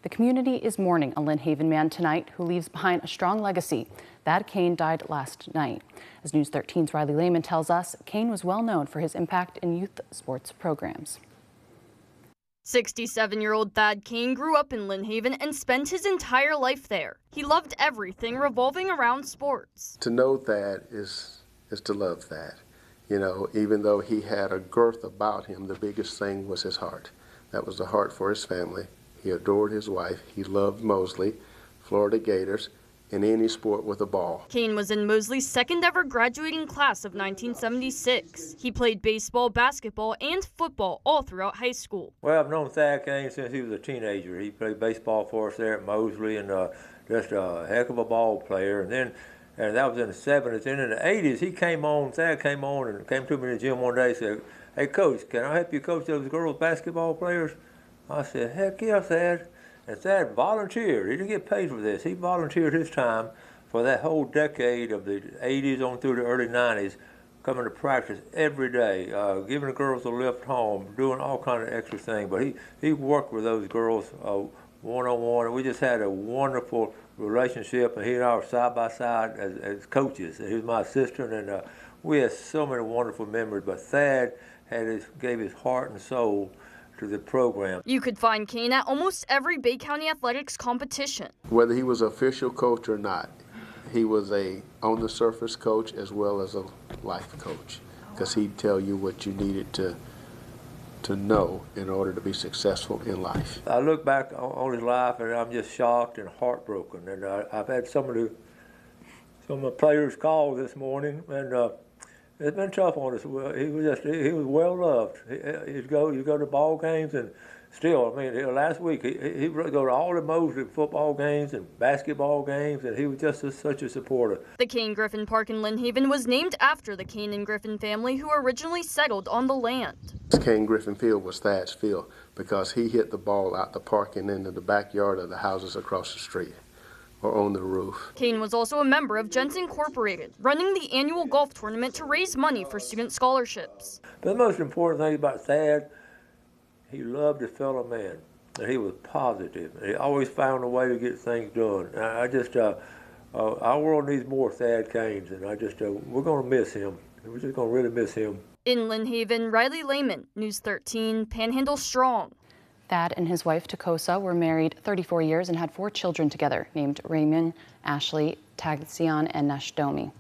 The community is mourning a Lynn Haven man tonight who leaves behind a strong legacy. Thad Cain died last night. As News 13's Riley Lehman tells us, Cain was well known for his impact in youth sports programs. 67-year-old Thad Cain grew up in Lynn Haven and spent his entire life there. He loved everything revolving around sports. To know Thad is to love Thad. You know, even though he had a girth about him, the biggest thing was his heart. That was the heart for his family. He adored his wife. He loved Mosley, Florida Gators, and any sport with a ball. Cain was in Mosley's second ever graduating class of 1976. He played baseball, basketball, and football all throughout high school. Well, I've known Thad Cain since he was a teenager. He played baseball for us there at Mosley, and just a heck of a ball player. And that was in the 70s. And in the 80s, Thad came on and came to me in the gym one day and said, "Hey, Coach, can I help you coach those girls basketball players?" I said, "Heck yeah, Thad." And Thad volunteered. He didn't get paid for this. He volunteered his time for that whole decade of the 80s on through the early 90s, coming to practice every day, giving the girls a lift home, doing all kinds of extra things. But he worked with those girls one-on-one, and we just had a wonderful relationship, and he and I were side by side as coaches. He was my assistant, and we had so many wonderful memories. But Thad gave his heart and soul to the program. You could find Cain at almost every Bay County athletics competition. Whether he was an official coach or not, he was a on-the-surface coach as well as a life coach, because he'd tell you what you needed to know in order to be successful in life. I look back on his life and I'm just shocked and heartbroken. And I've had some of the players call this morning, and it's been tough on us. He was well loved. He'd go to ball games, and still, I mean, last week he would go to all the Mosley football games and basketball games, and he was just such a supporter. The Cain Griffin Park in Lynn Haven was named after the Cain and Griffin family who originally settled on the land. Cain Griffin Field was Thad's field because he hit the ball out the park and into the backyard of the houses across the street or on the roof. Cain was also a member of Gents Incorporated, running the annual golf tournament to raise money for student scholarships. But the most important thing about Thad, he loved his fellow man, and he was positive. He always found a way to get things done. Our world needs more Thad Cains, and we're going to miss him. We're just going to really miss him. In Lynn Haven, Riley Lehman, News 13, Panhandle Strong. Thad and his wife, Takosa, were married 34 years and had 4 children together, named Raymond, Ashley, Taxion, and Nashdomi.